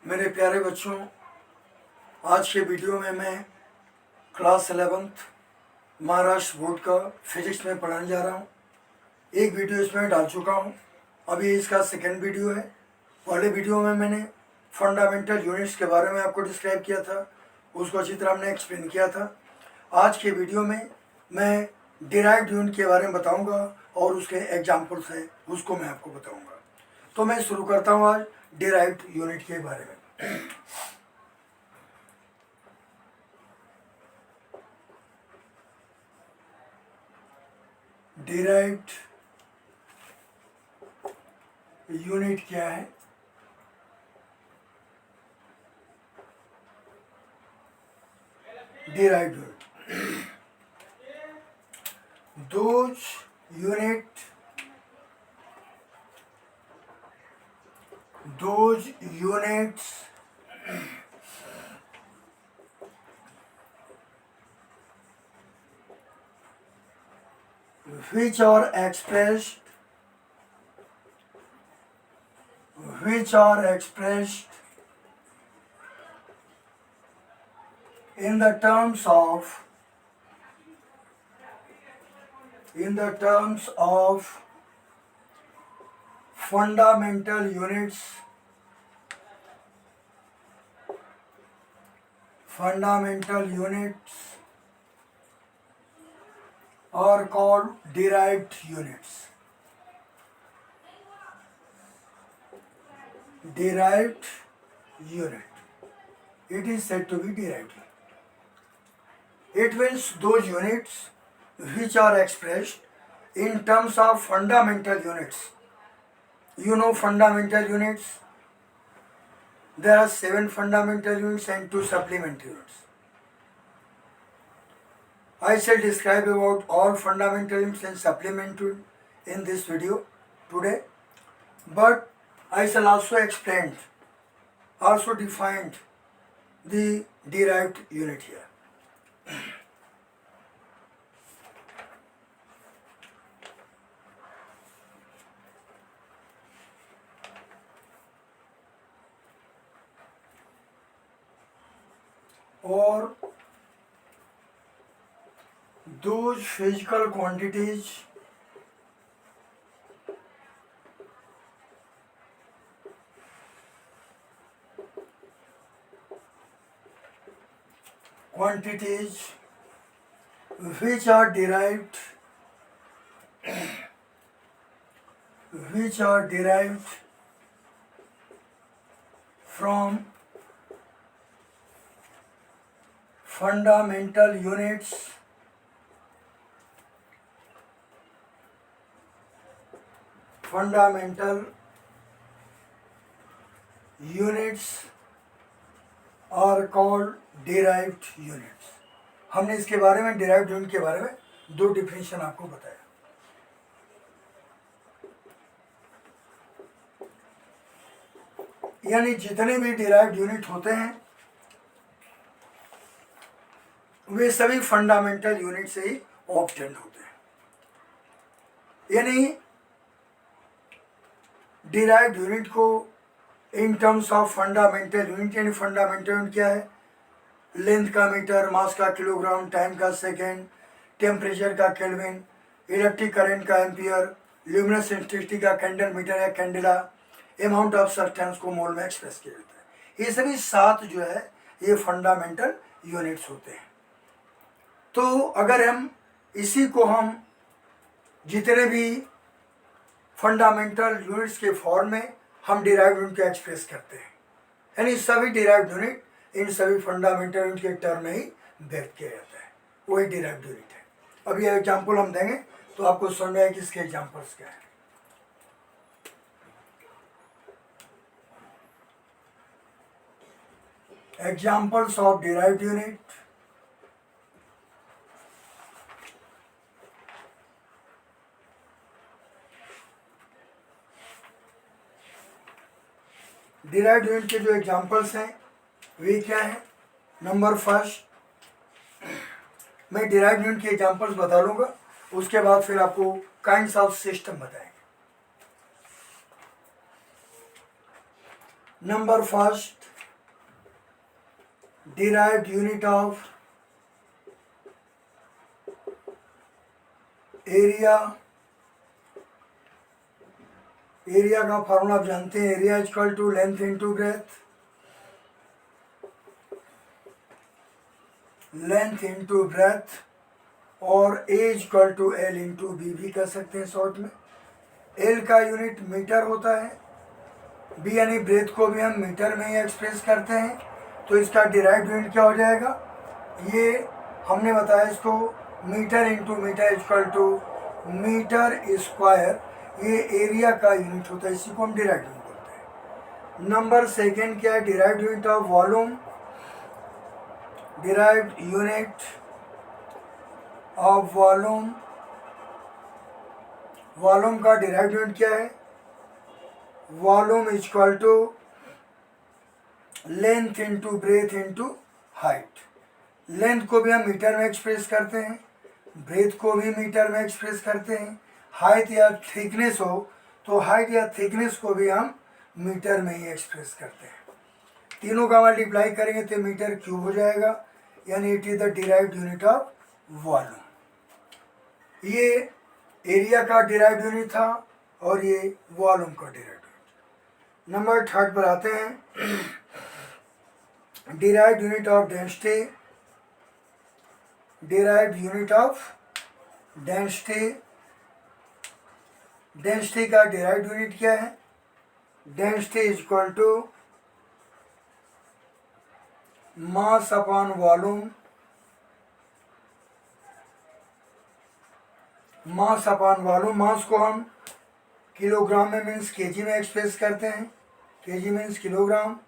मेरे प्यारे बच्चों, आज के वीडियो में मैं क्लास 11th महाराष्ट्र बोर्ड का फिजिक्स में पढ़ाने जा रहा हूँ। एक वीडियो इसमें डाल चुका हूँ, अभी इसका सेकंड वीडियो है। पहले वीडियो में मैंने फंडामेंटल यूनिट्स के बारे में आपको डिस्क्राइब किया था, उसको अच्छी तरह हमने एक्सप्लेन किया था। आज के वीडियो में मैं डिराइव्ड यूनिट के बारे में बताऊँगा और उसके एग्जाम्पल्स हैं उसको मैं आपको बताऊँगा। तो मैं शुरू करता हूँ आज डिराइव्ड यूनिट के बारे में। डिराइव्ड यूनिट क्या है? Derived unit those units which are expressed in the terms of fundamental units are called derived units. Derived unit. It is said to be derived. It means those units which are expressed in terms of fundamental units. You know fundamental units. There are 7 fundamental units and 2 supplementary units. I shall describe about all fundamental units and supplementary units in this video today. But I shall also define the derived unit here. Or those physical quantities which are derived from fundamental units are called derived units. हमने इसके बारे में derived unit के बारे में 2 definition आपको बताया। यानी जितने भी derived यूनिट होते हैं वे सभी फंडामेंटल यूनिट से ही ऑब्टेन होते हैं। यानी डिराइव्ड यूनिट को इन टर्म्स ऑफ फंडामेंटल यूनिट, यानी फंडामेंटल यूनिट क्या है? लेंथ का मीटर, मास का किलोग्राम, टाइम का सेकेंड, टेम्परेचर का केल्विन, इलेक्ट्रिक करंट का एम्पियर, ल्यूमिनस इंटेंसिटी का कैंडल मीटर या कैंडेला, अमाउंट ऑफ सब्सटेंस को मोल में एक्सप्रेस किया जाता है। ये सभी 7 जो है ये फंडामेंटल यूनिट्स होते हैं। तो अगर हम इसी को हम जितने भी फंडामेंटल यूनिट्स के फॉर्म में हम डिराइव्ड यूनिट को एक्सप्रेस करते हैं, यानी सभी डिराइव्ड यूनिट इन सभी फंडामेंटल यूनिट के टर्म में ही व्यक्त किया जाता है, वही डिराइव्ड यूनिट है। अब ये एग्जाम्पल हम देंगे तो आपको समझ में आएगा कि इसके एग्जाम्पल्स क्या है। Examples of derived unit. Derived unit के जो एग्जाम्पल्स हैं वे क्या है? नंबर फर्स्ट, मैं डिराइव्ड यूनिट के एग्जाम्पल्स बता लूँगा, उसके बाद फिर आपको काइंड्स ऑफ सिस्टम बताएंगे। Number first, derived unit of area का फॉर्मूला आप जानते हैं, area equal to length into breadth, और A equal to L into B भी कह सकते हैं शॉर्ट में। एल का यूनिट मीटर होता है, बी यानी ब्रेथ को भी हम मीटर में ही एक्सप्रेस करते हैं, तो इसका डिराइव्ड यूनिट क्या हो जाएगा, ये हमने बताया इसको metre into metre equal to metre square, ये एरिया का यूनिट होता है, इसी को हम डिराइव्ड यूनिट बोलते हैं। नंबर सेकेंड क्या है, derived unit of volume, derived unit of volume, volume का डिराइव्ड यूनिट क्या है, volume equal to length into breadth into height. Length को भी हम मीटर में एक्सप्रेस करते हैं, ब्रेथ को भी मीटर में एक्सप्रेस करते हैं, हाइट या थिकनेस हो तो हाइट या थिकनेस को भी हम मीटर में ही एक्सप्रेस करते हैं। तीनों का मल्टीप्लाई करेंगे तो मीटर क्यूब हो जाएगा, यानी it is the derived unit of volume. ये एरिया का डिराइव्ड यूनिट था और ये वॉल्यूम का डिराइव्ड यूनिट। नंबर थर्ड पर आते हैं, derived unit of density, derived unit of density, density का डिराइव्ड यूनिट क्या है, density is equal to mass upon volume, mass upon volume. Mass को हम किलोग्राम में मीन्स केजी में एक्सप्रेस करते हैं, केजी मीन्स किलोग्राम,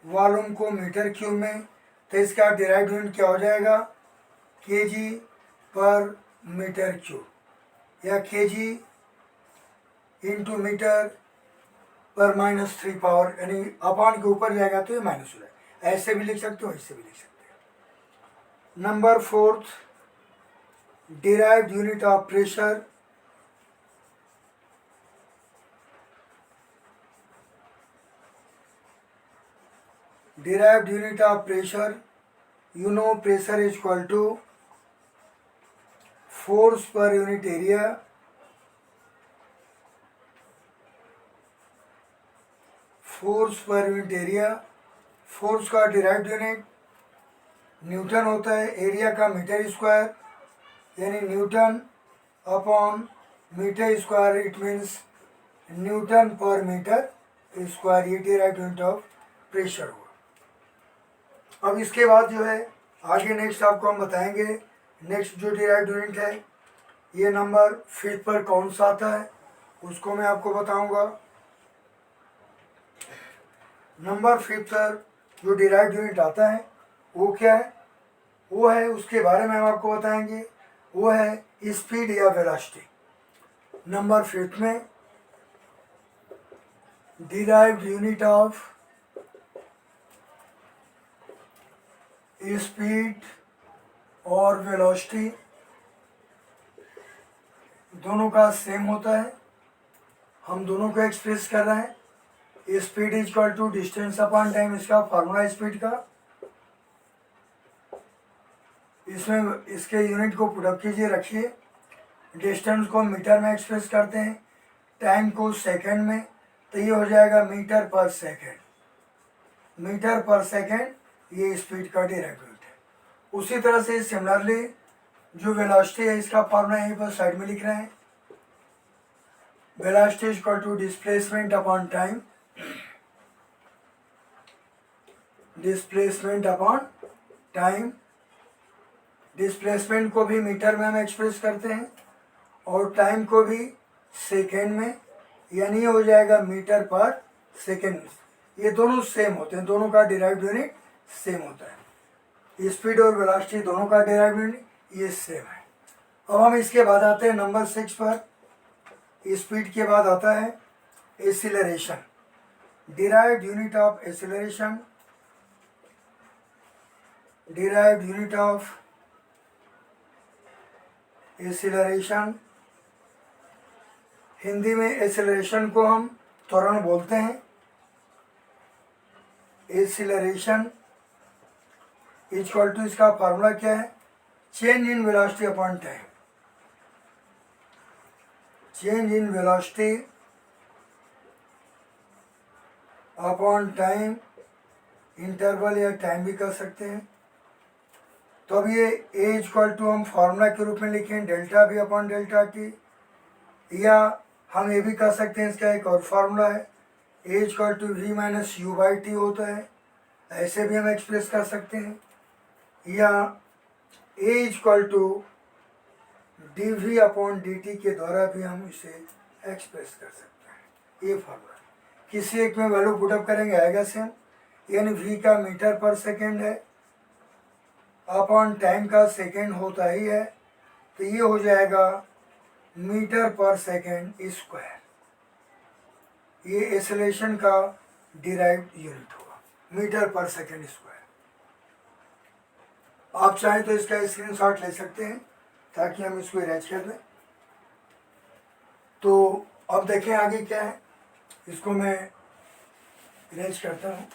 वॉल्यूम को मीटर क्यूब में, तो इसका डिराइव्ड यूनिट क्या हो जाएगा, केजी पर मीटर क्यूब, या केजी इंटू मीटर पर -3 पावर, यानी अपॉन के ऊपर जाएगा तो ये माइनस हो जाएगा, ऐसे भी लिख सकते हो, ऐसे भी लिख सकते हैं। Number fourth, derived unit of pressure, derived unit of pressure, you know pressure is equal to force per unit area, force per unit area. Force का डिराइव्ड यूनिट न्यूटन होता है, एरिया का मीटर स्क्वायर, यानी newton upon metre square, it means newton पर metre square, ये derived unit of pressure हुआ। अब इसके बाद जो है आगे नेक्स्ट आपको हम बताएंगे, नेक्स्ट जो डिराइव्ड यूनिट है ये नंबर 5 पर कौन सा आता है उसको मैं आपको बताऊंगा। नंबर 5 पर जो डिराइव्ड यूनिट आता है वो क्या है, वो है उसके बारे में हम आपको बताएंगे, वो है स्पीड या वेलोसिटी। नंबर 5 में डिराइव्ड यूनिट ऑफ स्पीड और वेलोसिटी दोनों का सेम होता है, हम दोनों को एक्सप्रेस कर रहे हैं। Speed is equal to distance upon time, इसका फॉर्मूला स्पीड का, इसमें इसके यूनिट को पुटअप कीजिए, रखिए। डिस्टेंस को मीटर में एक्सप्रेस करते हैं, टाइम को सेकंड में, तो ये हो जाएगा मीटर पर सेकंड, मीटर पर सेकंड, ये स्पीड का डिराइव्ड यूनिट है। उसी तरह से सिमिलरली जो वेलोसिटी है इसका फॉर्मूला यहीं पर साइड में लिख रहे हैं, velocity is equal to displacement upon time, displacement upon time. Displacement को भी मीटर में हम एक्सप्रेस करते हैं और टाइम को भी सेकेंड में, यानी हो जाएगा मीटर पर सेकेंड। ये दोनों सेम होते हैं, दोनों का डिराइव्ड यूनिट सेम होता है, स्पीड और वेलोसिटी दोनों का डिराइव्ड यूनिट ये सेम है। अब हम इसके बाद आते हैं नंबर 6 पर, स्पीड के बाद आता है acceleration, derived unit of acceleration, derived unit of acceleration. Hindi में एक्सीलरेशन को हम त्वरण बोलते हैं, एक्सीलरेशन इक्वल टू, इसका फार्मूला क्या है, change in velocity upon time, change in velocity upon time, interval या टाइम भी कर सकते हैं। तो अब ये ए इक्वल टू हम फार्मूला के रूप में लिखें delta we upon delta T, या हम ये भी कर सकते हैं, इसका एक और फार्मूला है A equal to V minus U by T होता है, ऐसे भी हम एक्सप्रेस कर सकते हैं, या A equal to D V upon D T के द्वारा भी हम इसे एक्सप्रेस कर सकते हैं। ये फार्मूला किसी एक में वैल्यू पुटअप करेंगे आएगा सेम, यानी वी का मीटर पर सेकेंड है अपॉन टाइम का सेकेंड होता ही है, तो ये हो जाएगा मीटर पर सेकेंड स्क्वायर। ये एक्सेलरेशन का डिराइव्ड यूनिट होगा, मीटर पर सेकेंड स्क्वायर। आप चाहें तो इसका स्क्रीनशॉट ले सकते हैं ताकि हम इसको इरेज कर दें। तो अब देखें आगे क्या है, इसको मैं इरेज करता हूँ।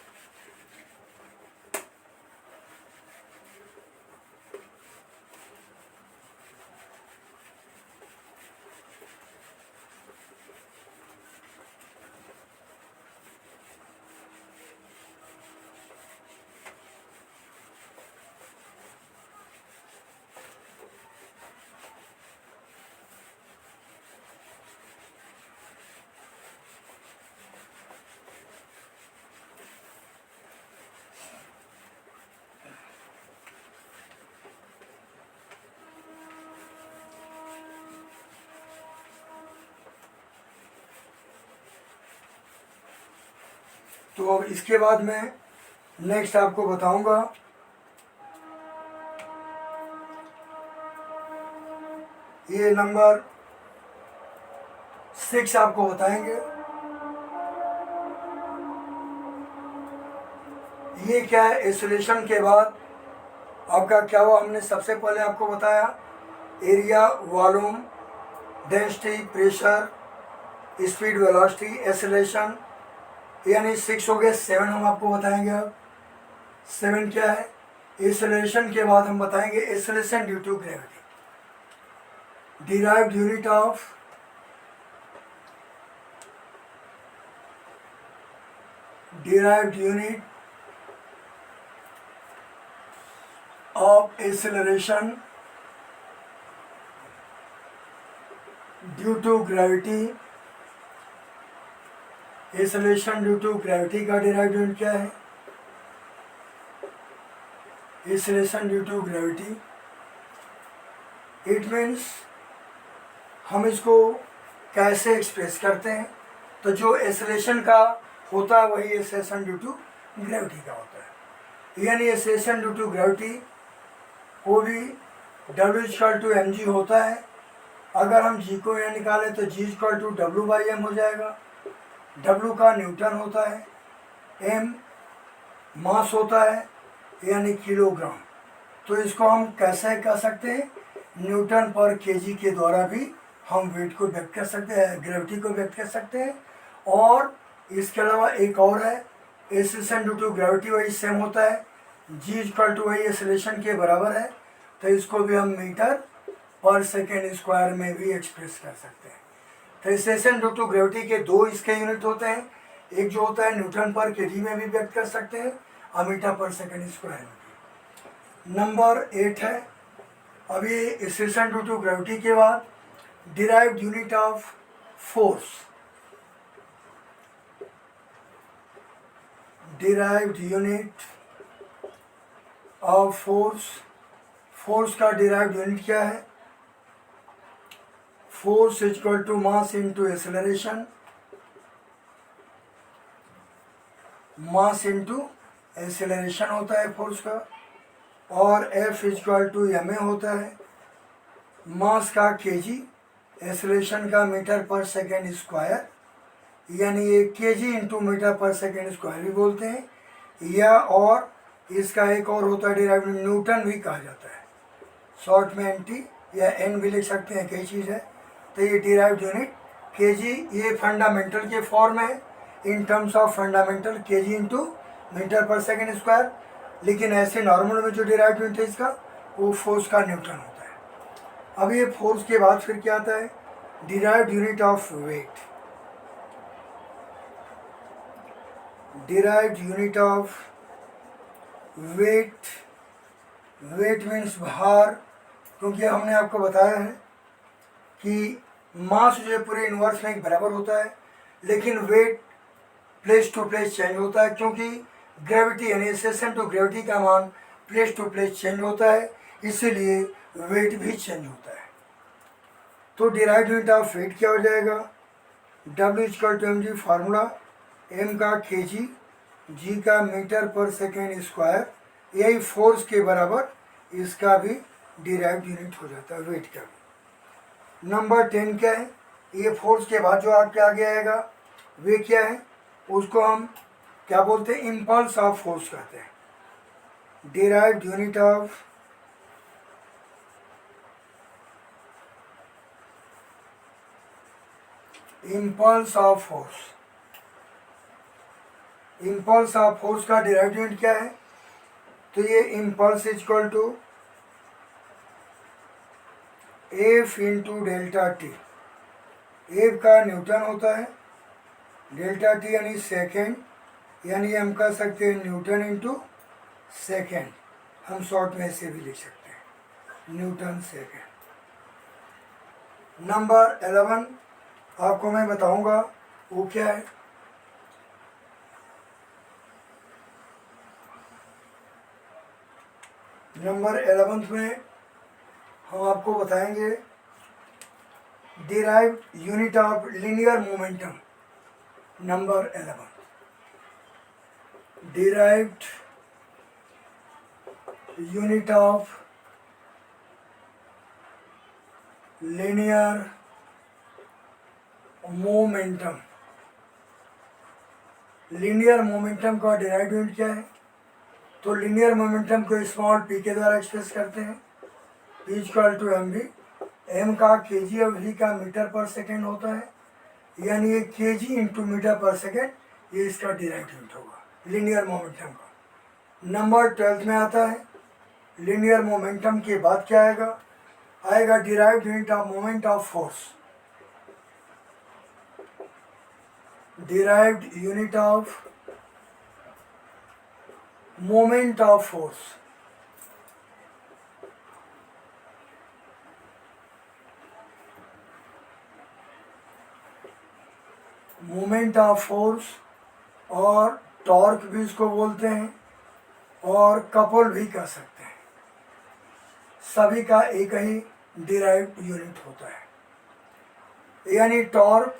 तो अब इसके बाद मैं नेक्स्ट आपको बताऊंगा ये नंबर 6 आपको बताएंगे। ये क्या है, एक्सेलरेशन के बाद आपका क्या हुआ, हमने सबसे पहले आपको बताया area, volume, density, pressure, speed, velocity, acceleration, यानी 6 हो गए। 7 हम आपको बताएंगे। अब 7 क्या है, एक्सेलरेशन के बाद हम बताएंगे acceleration due to gravity, derived unit of acceleration due to gravity. Acceleration due to gravity का डिराइव्ड यूनिट क्या है, acceleration due to gravity, it means हम इसको कैसे एक्सप्रेस करते हैं, तो जो एक्सेलरेशन का होता है वही एक्सेलरेशन ड्यू टू ग्रेविटी का होता है। यानी एक्सेलरेशन ड्यू टू ग्रेविटी वो भी W=mg होता है। अगर हम g को यहाँ निकालें तो G=W/m हो जाएगा। W का न्यूटन होता है, m मास होता है यानी किलोग्राम। तो इसको हम कैसे कर सकते हैं, न्यूटन पर केजी के द्वारा भी हम वेट को व्यक्त कर सकते हैं, ग्रेविटी को व्यक्त कर सकते हैं। और इसके अलावा एक और है, एक्सेलरेशन ड्यू टू ग्रेविटी वही सेम होता है, G= वही एक्सेलरेशन के बराबर है, तो इसको भी हम मीटर पर सेकेंड स्क्वायर में भी एक्सप्रेस कर सकते हैं। तो एक्सेलरेशन ड्यू टू ग्रेविटी के दो इसके यूनिट होते हैं, एक जो होता है न्यूटन पर केजी में भी व्यक्त कर सकते हैं और मीटर पर सेकेंड स्क्वायर में भी। नंबर 8 है, अभी एक्सेलरेशन ड्यू टू ग्रेविटी के बाद derived unit of force, derived unit of force. Force का डिराइव्ड यूनिट क्या है, force = mass into acceleration, mass into acceleration होता है फोर्स का। और F ma होता है, मास का केजी, एक्सेलरेशन का मीटर पर सेकेंड स्क्वायर, यानी ये केजी इंटू मीटर पर सेकेंड स्क्वायर भी बोलते हैं, या और इसका एक और होता है डिराइव्ड न्यूटन भी कहा जाता है, शॉर्ट में NT या N भी लिख सकते हैं, कई चीज़ है। तो ये डिराइव्ड यूनिट केजी, ये फंडामेंटल के फॉर्म है, in terms of fundamental KG into metre पर सेकेंड स्क्वायर। लेकिन ऐसे नॉर्मल में जो डिराइव्ड यूनिट है इसका वो फोर्स का न्यूटन होता है। अब ये फोर्स के बाद फिर क्या आता है, derived unit of weight. Derived unit of weight, weight means भार, क्योंकि हमने आपको बताया है कि मास जो है पूरे यूनिवर्स में एक बराबर होता है, लेकिन weight place to place change होता है, क्योंकि ग्रेविटी यानी सेशन टू ग्रेविटी का मान प्लेस टू प्लेस चेंज होता है, इसीलिए वेट भी चेंज होता है। तो डिराइव्ड यूनिट ऑफ वेट क्या हो जाएगा, W=mg फार्मूला, m का kg, g का मीटर पर सेकेंड स्क्वायर, यही फोर्स के बराबर इसका भी डिराइव्ड यूनिट हो जाता है वेट का भी। नंबर 10 क्या है, ये फोर्स के बाद जो आपके आगे आएगा वे क्या है, उसको हम क्या बोलते हैं, इम्पल्स ऑफ फोर्स कहते हैं। Derived unit of impulse of force. Impulse of force का डिराइव्ड यूनिट क्या है, तो ये impulse equal to F into delta T. F का न्यूटन होता है, डेल्टा टी यानी सेकेंड, यानी हम कह सकते हैं न्यूटन इंटू सेकेंड, हम शॉर्ट में ऐसे भी लिख सकते हैं न्यूटन सेकेंड। नंबर 11 आपको मैं बताऊंगा वो क्या है। नंबर 11 में हम आपको बताएंगे derived unit of linear momentum. Number 11 derived unit of linear momentum. Linear momentum का डिराइव्ड यूनिट क्या है, तो लीनियर मोमेंटम को स्मॉल p के द्वारा एक्सप्रेस करते हैं, P=mv, m का kg और v का मीटर पर सेकेंड होता है, यानी ये kg इंटू मीटर पर सेकेंड, ये इसका डिराइव्ड यूनिट होगा लीनियर मोमेंटम का। नंबर 12 में आता है लीनियर मोमेंटम के बाद क्या आएगा, आएगा derived unit of moment of force. Derived unit of moment of force. Moment of force और टॉर्क भी इसको बोलते हैं और कपल भी कह सकते हैं, सभी का एक ही डिराइव्ड यूनिट होता है। यानी टॉर्क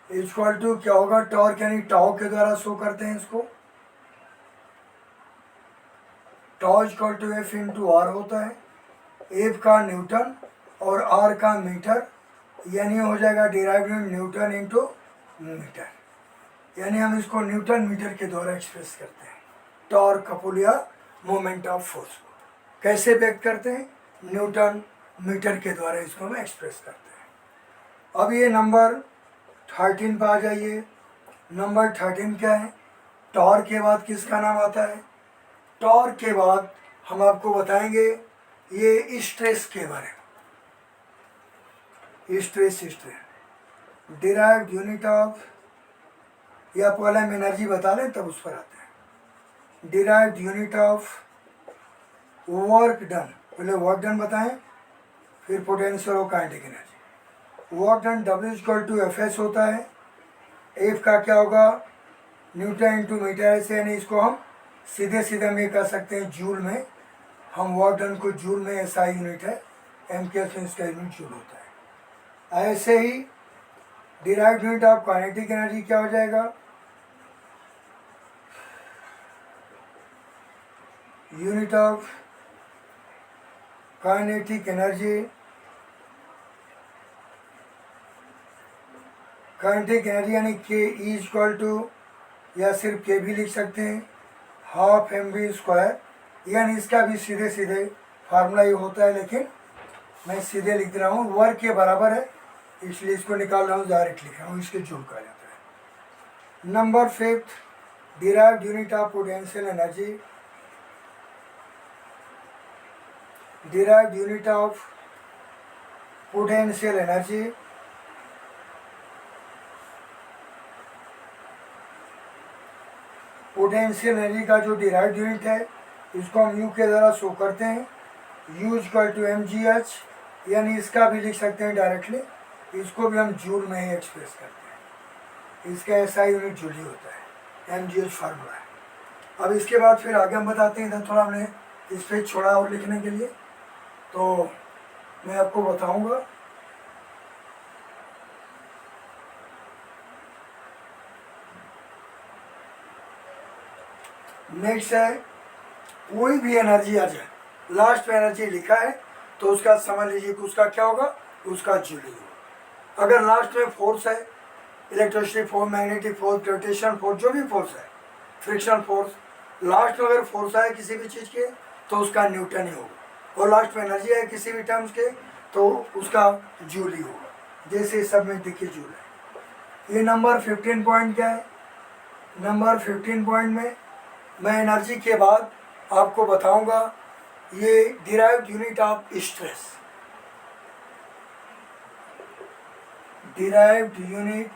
इक्वल टू क्या होगा, टॉर्क यानी टाउ के द्वारा शो करते हैं इसको, tau equal to F into R होता है, F का न्यूटन और R का मीटर, यानी हो जाएगा derived unit newton into metre, यानी हम इसको न्यूटन मीटर के द्वारा एक्सप्रेस करते हैं टॉर्क कपल या मोमेंट ऑफ फोर्स को। कैसे व्यक्त करते हैं, न्यूटन मीटर के द्वारा इसको हम एक्सप्रेस करते हैं। अब ये नंबर 13 पर आ जाइए। नंबर 13 क्या है, टॉर्क के बाद किसका नाम आता है, टॉर्क के बाद हम आपको बताएंगे ये स्ट्रेस के बारे में। स्ट्रेस डिराइव्ड यूनिट ऑफ, या पहले हम एनर्जी बता लें तब उस पर आते हैं। Derived unit of work done, पहले वर्क डन बताएं फिर पोटेंशियल और kinetic energy. Work done W=Fs होता है, F का क्या होगा, न्यूटन इंटू मीटर, ऐसे यानी इसको हम सीधे सीधे हम ये कह सकते हैं जूल में, हम वर्क डन को जूल में ऐसा यूनिट है, एम के इसका यूनिट जूल होता है। ऐसे ही derived unit of kinetic energy क्या हो जाएगा, unit of kinetic energy, kinetic energy यानी K=, या सिर्फ K भी लिख सकते हैं, हाफ mv², यानी इसका भी सीधे सीधे फार्मूला ये होता है, लेकिन मैं सीधे लिख रहा हूँ, वर्क के बराबर है इसलिए इसको निकाल रहा हूँ, डायरेक्ट लिख रहा हूँ, इसके जूल कहा जाता है। Number 5 derived unit of potential energy, derived unit of potential energy, potential energy का जो डिराइव्ड यूनिट है इसको हम यू के द्वारा शो करते हैं, U equal to M G H, यानी इसका भी लिख सकते हैं डायरेक्टली, इसको भी हम जूल में ही एक्सप्रेस करते हैं, इसका ऐसा यूनिट जूल ही होता है, एम जी एच फार्मूला है। अब इसके बाद फिर आगे हम बताते हैं, इधर थोड़ा हमने इस पर छोड़ा और लिखने के लिए, तो मैं आपको बताऊंगा। नेक्स्ट है कोई भी एनर्जी आ जाए, लास्ट में एनर्जी लिखा है तो उसका समझ लीजिए कि उसका क्या होगा, उसका जूल होगा। अगर लास्ट में फोर्स है, electricity force, magnetic force, gravitation force, जो भी फोर्स है, फ्रिक्शन फोर्स, लास्ट में अगर फोर्स आए किसी भी चीज़ के तो उसका न्यूटन ही होगा, और लास्ट में एनर्जी है किसी भी टर्म्स के तो उसका जूल ही होगा, जैसे सब में देखिए जूल है। ये नंबर 15 पॉइंट क्या है, नंबर 15 पॉइंट में मैं एनर्जी के बाद आपको बताऊंगा ये derived unit of stress, derived unit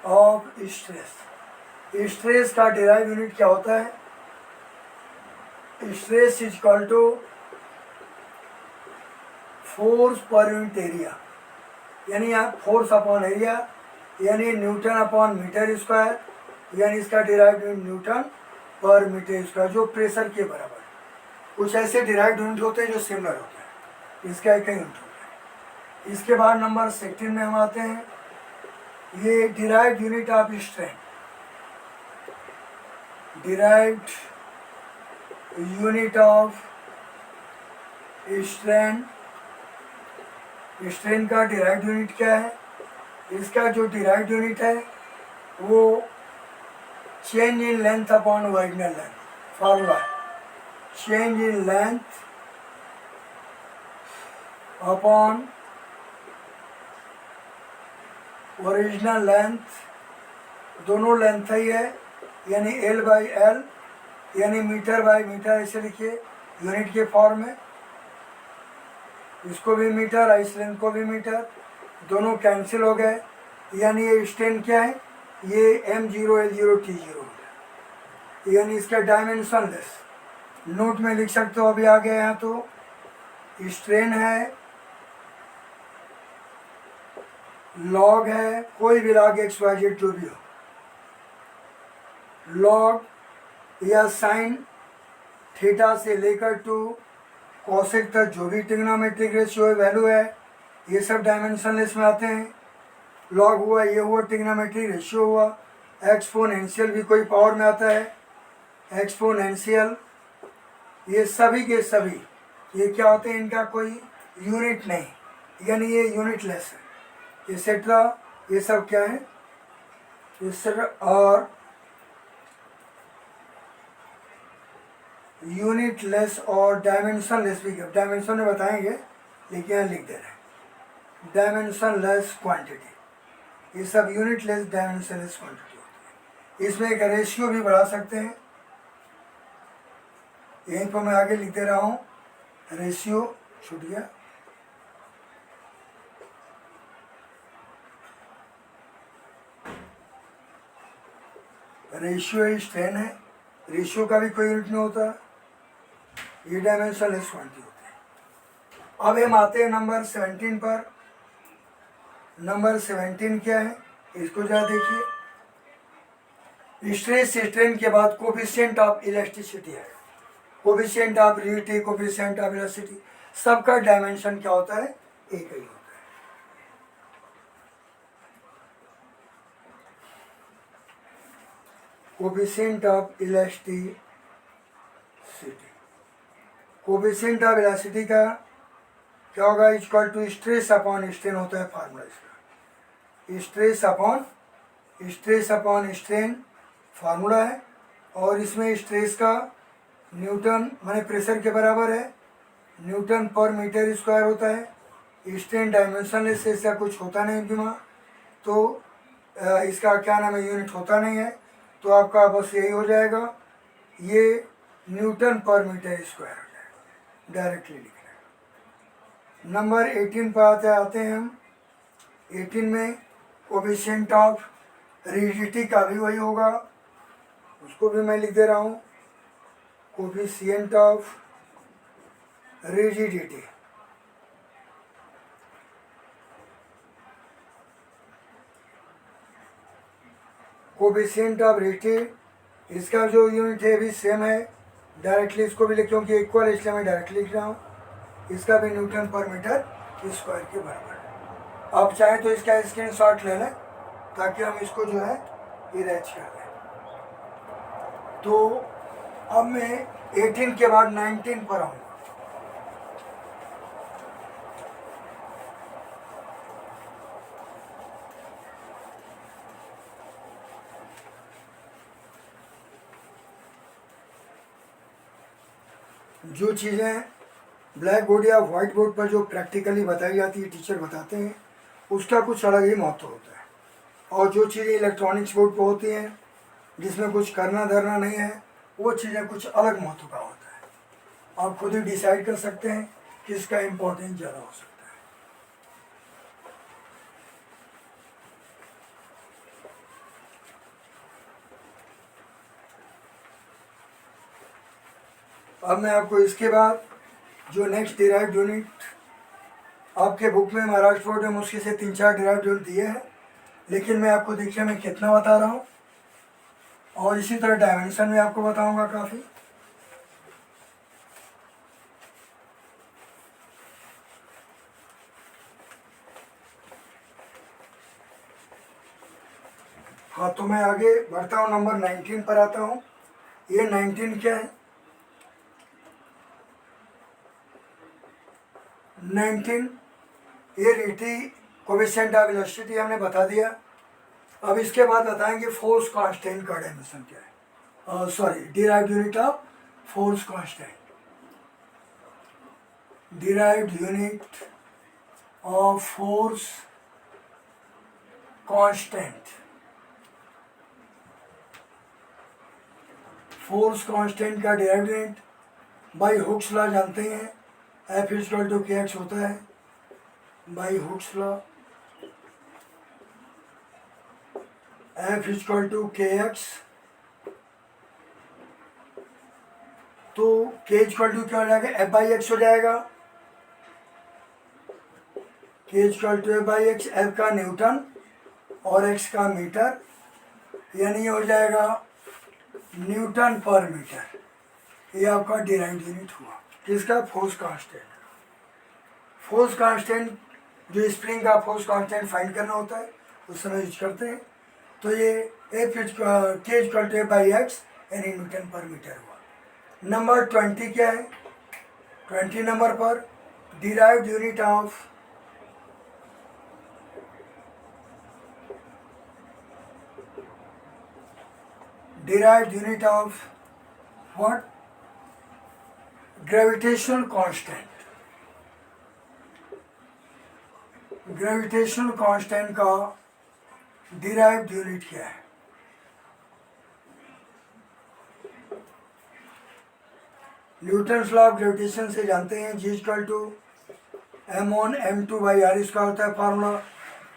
of stress. Stress का डिराइव यूनिट क्या होता है, stress is equal to force per unit area, यानी आप फोर्स अपॉन एरिया, यानी न्यूटन अपॉन मीटर स्क्वायर, यानी इसका डिराइव्ड यूनिट न्यूटन पर मीटर स्क्वायर, जो प्रेशर के बराबर है। कुछ ऐसे डिराइव्ड यूनिट होते हैं जो सिमिलर होते हैं, इसका एक यूनिट होता है। इसके बाद नंबर 16 में हम आते हैं, ये derived unit of strain, derived unit of strain. Strain का डिराइव्ड यूनिट क्या है, इसका जो डिराइव्ड यूनिट है वो change in length upon original length, formula है change in length upon original length, दोनों लेंथ ही है, यानी एल बाई एल, यानी मीटर बाई मीटर, ऐसे लिखिए यूनिट के फॉर्म में, इसको भी मीटर, इस लेंथ को भी मीटर, दोनों कैंसिल हो गए, यानी ये स्ट्रेन क्या है, ये m0 L0 T0 हो गया, यानी इसका डायमेंशन लेस। नोट में लिख सकते हो, अभी आ गया यहाँ तो स्ट्रेन है, लॉग है, कोई भी लॉग XYZ जो भी हो, लॉग या साइन थीटा से लेकर टू कॉसेक तक जो भी ट्रिग्नोमेट्रिक रेशियो है, वैल्यू है, ये सब डायमेंशनलेस में आते हैं। लॉग हुआ, ये हुआ ट्रिग्नोमेट्रिक रेशियो हुआ, एक्सपोनेंशियल भी कोई पावर में आता है, एक्सपोनेंशियल, ये सभी के सभी ये क्या होते हैं, इनका कोई यूनिट नहीं, यानी ये यूनिटलेस है, एक्सेट्रा, ये सब क्या है, ये सब और यूनिटलेस और डायमेंशनलेस भी, डायमेंशन में बताएंगे लेकिन यहाँ लिख दे रहे हैं, डायमेंशनलेस क्वांटिटी, ये सब यूनिटलेस डायमेंशनलेस क्वांटिटी होती है। इसमें एक रेशियो भी बढ़ा सकते हैं, यहीं पर मैं आगे लिख दे रहा हूँ, रेशियो छूट गया, रेशियो स्ट्रेन है, रेशियो का भी कोई यूनिट नहीं होता, ये डायमेंशनलेस क्वांटिटी होती है। अब हम आते हैं नंबर 17 पर। नंबर 17 क्या है, इसको जरा देखिए, स्ट्रेस स्ट्रेन के बाद कोफिशिएंट ऑफ इलास्टिसिटी है, coefficient of rigidity, coefficient of elasticity, सबका डायमेंशन क्या होता है, एक ही होता है। Coefficient of elasticity, coefficient of elasticity का क्या होगा, equal to stress upon strain होता है फार्मूला इसका, स्ट्रेस अपॉन स्ट्रेन फार्मूला है, और इसमें स्ट्रेस का न्यूटन माने प्रेशर के बराबर है, न्यूटन पर मीटर स्क्वायर होता है, स्ट्रेन डायमेंशनलेस से ऐसा कुछ होता नहीं दिमाग, तो इसका क्या नाम है, यूनिट होता नहीं है, तो आपका बस यही हो जाएगा, ये न्यूटन पर मीटर स्क्वायर हो जाएगा, डायरेक्टली लिख रहे हैं। नंबर 18 पर आते हैं हम। 18 में कोफिशिएंट ऑफ रिजिडिटी का भी वही होगा, उसको भी मैं लिख दे रहा हूँ, coefficient of rigidity. Coefficient of rigidity, इसका जो यूनिट है भी सेम है, डायरेक्टली इसको भी लिख, क्योंकि इक्वल इसलिए मैं डायरेक्टली लिख रहा हूँ। इसका भी न्यूटन पर मीटर स्क्वायर के बराबर है। आप चाहें तो इसका स्क्रीनशॉट ले लें ताकि हम इसको जो है इरेज कर दें। तो अब मैं 18 के बाद 19 पर आऊँगा। जो चीज़ें ब्लैक बोर्ड या वाइट बोर्ड पर जो प्रैक्टिकली बताई जाती है, टीचर बताते हैं, उसका कुछ अलग ही महत्व होता है। और जो चीज़ें इलेक्ट्रॉनिक्स बोर्ड पर होती हैं, जिसमें कुछ करना धरना नहीं है, वो चीज़ें कुछ अलग महत्व का होता है। आप खुद ही डिसाइड कर सकते हैं कि इसका इम्पोर्टेंस ज़्यादा हो सकता है। अब मैं आपको इसके बाद जो नेक्स्ट डिराइव्ड यूनिट आपके बुक में महाराष्ट्र बोर्ड में मुश्किल से 3-4 डिराइव्ड यूनिट दिए हैं, लेकिन मैं आपको देखिए मैं कितना बता रहा हूँ, और इसी तरह डायमेंशन में आपको बताऊंगा काफ़ी। हाँ, तो मैं आगे बढ़ता हूँ, नंबर 19 पर आता हूँ। ये 19 क्या है? 19 ये रीटी कोफिशिएंट ऑफ इलास्टिसिटी हमने बता दिया। अब इसके बाद बताएंगे फोर्स कांस्टेंट का डायमेंशन क्या है, sorry, derived unit of force constant. Derived unit of force constant. Force constant का derived unit by Hooke's law जानते हैं, F इक्वल टू KX होता है by Hooke's law. F equal to KX, तो K equal to क्या हो जाएगा? F by x हो जाएगा। K equal to F by x, F का न्यूटन और X का मीटर, यानी ये हो जाएगा न्यूटन पर मीटर। ये आपका डिराइव्ड यूनिट हुआ किसका? Force constant. फोर्स कांस्टेंट जो स्प्रिंग का फोर्स कांस्टेंट फाइंड करना होता है उस समय यूज करते हैं। तो ये K equal to F by X यानी न्यूटन पर मीटर हुआ। नंबर 20 क्या है? 20 नंबर पर derived unit of what? Gravitational constant. Gravitational constant का डिराइव्ड यूनिट क्या है? न्यूटन्स लॉ ऑफ ग्रेविटेशन से जानते हैं, G equal to m1m2 by R square होता है फार्मूला।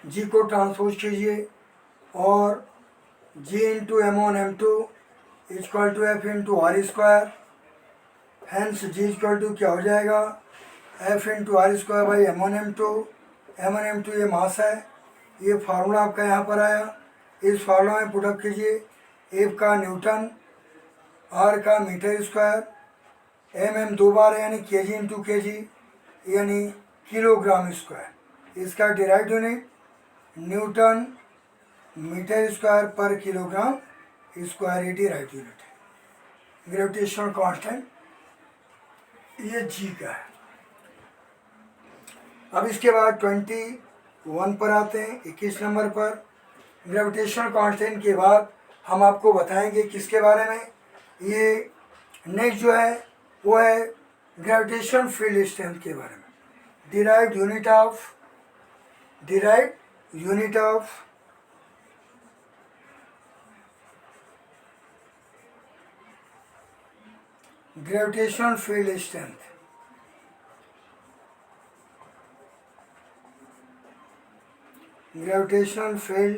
G को ट्रांसपोज कीजिए और G into m1m2 equal to F into R square. Hence G equal to क्या हो जाएगा? F into R square by m1m2 ये मास है। ये फार्मूला आपका यहाँ पर आया, इस फार्मूला में पुटअप कीजिए। F का न्यूटन, R का मीटर स्क्वायर, mm 2 बार है यानी kg इंटू kg यानी किलोग्राम स्क्वायर। इसका derived unit newton metre square per kilogram square, ये डिराइव्ड यूनिट है। ग्रेविटेशनल कांस्टेंट ये G का है। अब इसके बाद 21 पर आते हैं, 21 नंबर पर। ग्रेविटेशनल कांस्टेंट के बाद हम आपको बताएंगे किसके बारे में? ये नेक्स्ट जो है वो है ग्रेविटेशन फील्ड स्ट्रेंथ के बारे में। Derived unit of gravitational field strength. Gravitational field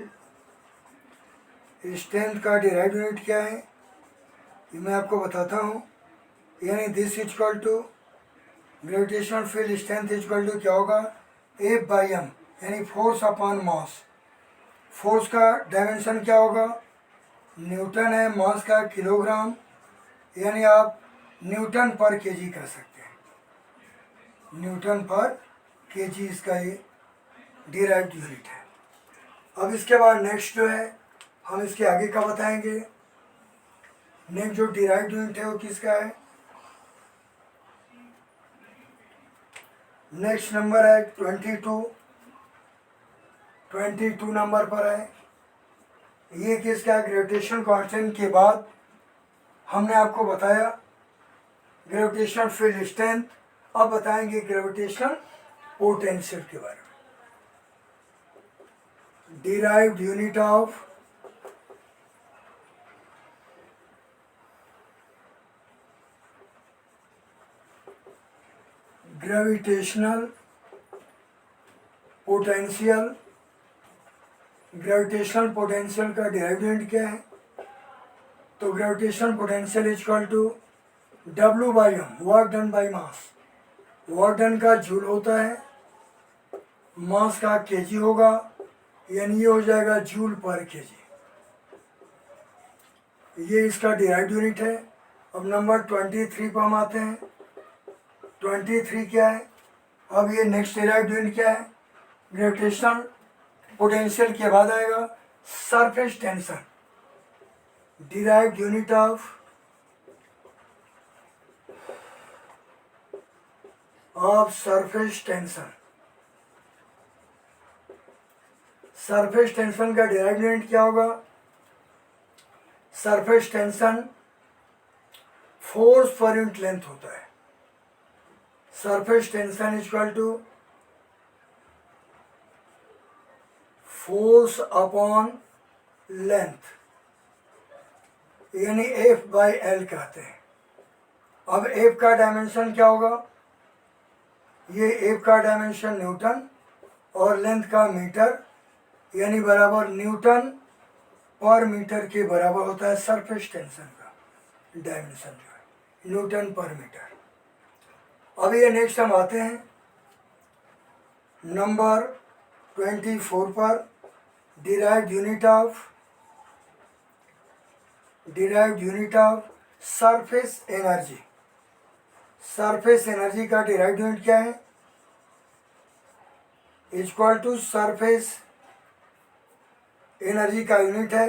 strength का डिराइव यूनिट क्या है ये मैं आपको बताता हूँ। यानी this equal to gravitational field strength equal to क्या होगा, F बाई एम, यानी फोर्स अपॉन मास। फोर्स का डायमेंशन क्या होगा, न्यूटन है, मास का किलोग्राम, यानी आप न्यूटन पर केजी कर सकते हैं, न्यूटन पर केजी इसका ये डिराइव्ड यूनिट है। अब इसके बाद नेक्स्ट जो है हम इसके आगे का बताएंगे। नेक्स्ट जो डिराइव्ड यूनिट है वो किसका है, नेक्स्ट नंबर है 22 नंबर पर है। ये किसका है, ग्रेविटेशन कांस्टेंट के बाद हमने आपको बताया ग्रेविटेशनल फील्ड स्ट्रेंथ। अब बताएंगे ग्रेविटेशनल पोटेंशियल के बारे में। Derived unit of gravitational potential. Gravitational potential का डिराइव्ड यूनिट क्या है, तो gravitational potential equal to W by M, work done by mass. Work done का जूल होता है, मास का केजी होगा, यानी ये हो जाएगा जूल पर केजी। ये इसका डिराइव्ड यूनिट है। अब नंबर 23 पर हम आते हैं। 23 क्या है, अब ये नेक्स्ट डिराइव्ड यूनिट क्या है, ग्रेविटेशनल पोटेंशियल के बाद आएगा surface tension. Derived unit of surface tension. Surface tension का डिराइव्ड यूनिट क्या होगा, surface tension force per unit length होता है। Surface tension equal to force upon length, यानी F बाई L कहते हैं। अब F का डायमेंशन क्या होगा, ये F का डायमेंशन न्यूटन और लेंथ का मीटर, यानी बराबर न्यूटन पर मीटर के बराबर होता है सरफेस टेंशन का डायमेंशन जो है, न्यूटन पर मीटर। अब ये नेक्स्ट हम आते हैं नंबर 24 पर। Derived unit of surface energy. Surface energy का डिराइव्ड यूनिट क्या है, इक्वल टू सरफेस एनर्जी का यूनिट है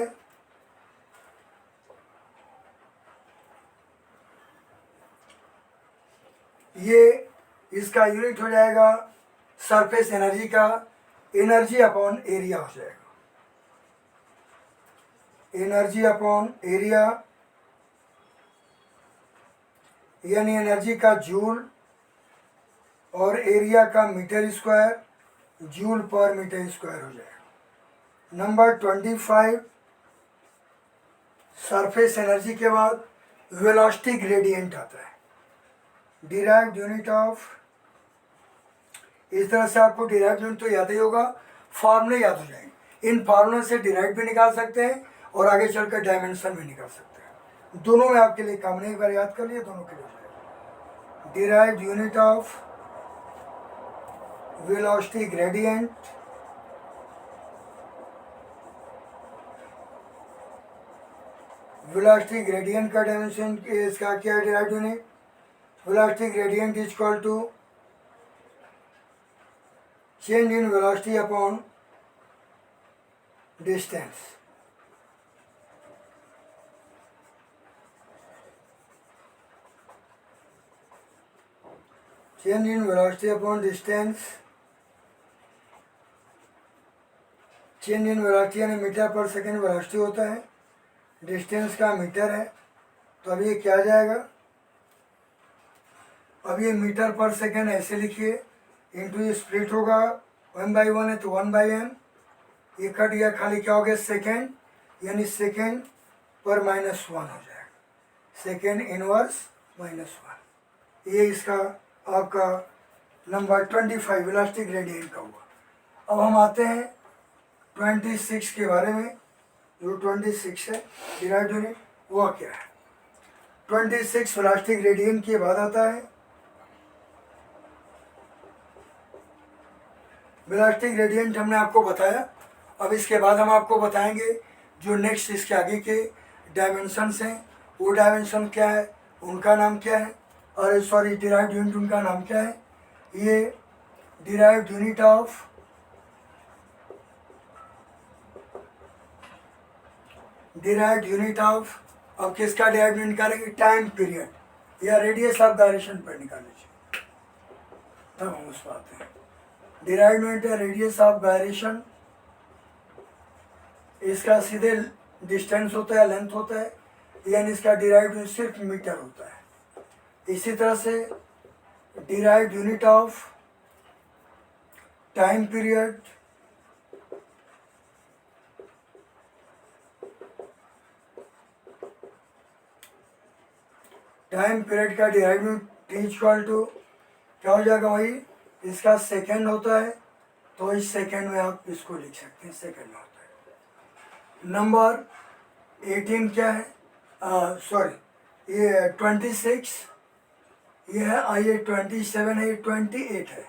ये, इसका यूनिट हो जाएगा सरफेस एनर्जी का एनर्जी अपॉन एरिया हो जाएगा। एनर्जी अपॉन एरिया, यानी एनर्जी का जूल और एरिया का मीटर स्क्वायर, जूल पर मीटर स्क्वायर हो जाएगा। नंबर 25 सरफेस एनर्जी के बाद वेलोसिटी ग्रेडियंट आता है। डिराइव्ड यूनिट ऑफ, इस तरह से आपको डिराइव्ड यूनिट तो याद ही होगा, फार्मूले याद हो जाएंगे। इन फार्मूले से डिराइव्ड भी निकाल सकते हैं और आगे चलकर डायमेंशन भी निकाल सकते हैं। दोनों में आपके लिए काम नहीं, एक बार याद कर लिए दोनों के लिए। Derived unit of velocity gradient, velocity gradient का डायमेंशन इसका क्या है, derived unit velocity gradient is equal to change in velocity upon distance. Change in velocity upon distance, change in velocity यानी मीटर पर सेकेंड वेलोसिटी होता है, distance का metre है, तो अब ये क्या आ जाएगा, अब ये मीटर पर सेकेंड ऐसे लिखिए, इंटू ये स्प्लिट होगा 1/1 है तो 1/m, ये कट गया, खाली क्या हो गया सेकेंड, यानी सेकेंड पर -1 हो जाएगा, सेकेंड इनवर्स -1। ये इसका आपका नंबर 25 इलास्टिक ग्रेडियंट का हुआ। अब हम आते हैं 26 के बारे में। जो 26 है डिराइव्ड यूनिट, वह क्या है? 26 इलास्टिक ग्रेडियंट के बाद आता है वेलोसिटी ग्रेडियंट, हमने आपको बताया। अब इसके बाद हम आपको बताएंगे जो नेक्स्ट इसके आगे के डायमेंशंस हैं, वो डायमेंशन क्या है, उनका नाम क्या है, और सॉरी डिराइव्ड यूनिट उनका नाम क्या है। ये डिराइव्ड यूनिट ऑफ अब किसका डिराइव्ड यूनिट निकालेंगे? टाइम पीरियड या रेडियस ऑफ डायरेक्शन पर निकाल लीजिए, तब हम उस पर आते हैं। डिराइव्ड यूनिट है रेडियस ऑफ गायरेशन, इसका सीधे डिस्टेंस होता है, लेंथ होता है, यानी इसका डिराइव्ड यूनिट सिर्फ मीटर होता है। इसी तरह से derived unit of time period का डिराइव्ड यूनिट इक्वल टू क्या हो जाएगा? वही इसका सेकेंड होता है, तो इस सेकेंड में आप इसको लिख सकते हैं, सेकेंड में होता है। नंबर 18 क्या है? सॉरी ये 26, ये है, ये 27 है, ये 28 है।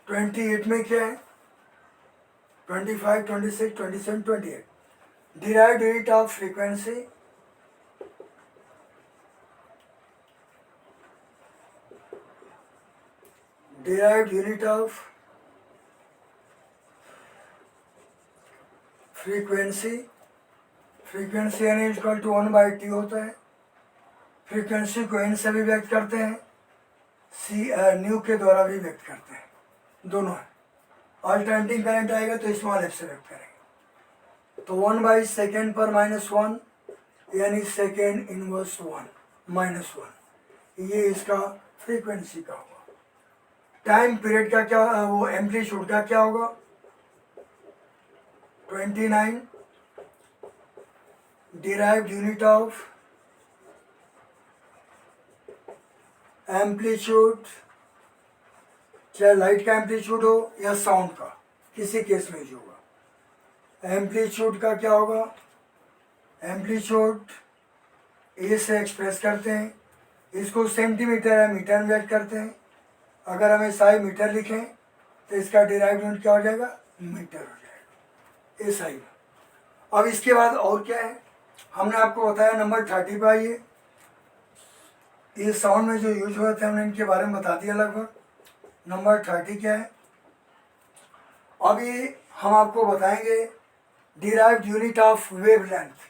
28 में क्या है? 25, 26, 27, 28। Derived unit of frequency derived unit of frequency यानी इक्वल टू 1/t होता है। फ्रीक्वेंसी को n से भी व्यक्त करते हैं, न्यू के द्वारा भी व्यक्त करते हैं, दोनों है। अल्टरनेटिंग करंट आएगा तो स्मॉल एफ से व्यक्त करेंगे। तो 1/सेकेंड पर -1 यानी सेकेंड इनवर्स 1 -1, ये इसका फ्रीक्वेंसी का होगा। टाइम पीरियड का क्या, वो एम्पलीट्यूड का क्या होगा? 29। डिराइव्ड यूनिट ऑफ एम्पलीट्यूड, चाहे लाइट का एम्पलीट्यूड हो या साउंड का, किसी केस में जो होगा। एम्पलीट्यूड का क्या होगा? एम्पलीट्यूड ए से एक्सप्रेस करते हैं, इसको सेंटीमीटर या मीटर में व्यक्त करते हैं। अगर हमें SI मीटर लिखें तो इसका डिराइव्ड यूनिट क्या हो जाएगा? मीटर हो जाएगा, SI। अब इसके बाद और क्या है? हमने आपको बताया नंबर 30 पर आइए। ये साउंड में जो यूज हुए थे हमने इनके बारे में बता दिया लगभग। नंबर 30 क्या है? अब ये हम आपको बताएंगे derived unit of wavelength.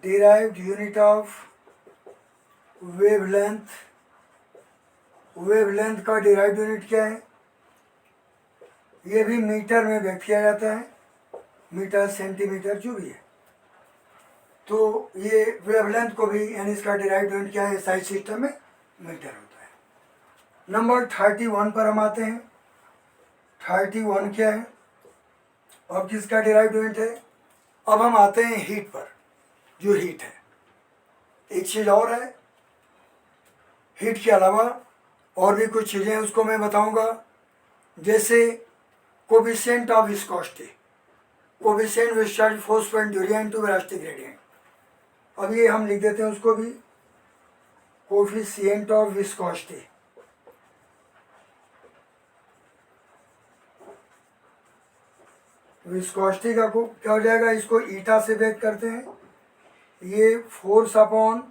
Derived unit of wavelength का डिराइव्ड यूनिट क्या है? ये भी मीटर में व्यक्त किया जाता है, मीटर, सेंटीमीटर, जो भी है। तो ये वेवलेंथ को भी, यानी इसका डिराइव्ड यूनिट क्या है? SI सिस्टम में मीटर होता है। नंबर 31 पर हम आते हैं। 31 क्या है? अब किसका डिराइव्ड यूनिट है? अब हम आते हैं हीट पर। जो हीट है, एक चीज़ और है, हीट के अलावा और भी कुछ चीज़ें हैं, उसको मैं बताऊंगा। जैसे coefficient of viscosity, coefficient viscosity force point urea into velocity gradient. अब ये हम लिख देते हैं उसको भी, कोफिशिएंट ऑफ विस्कोसिटी। विस्कोसिटी का क्या हो जाएगा? इसको ईटा से व्यक्त करते हैं। ये force upon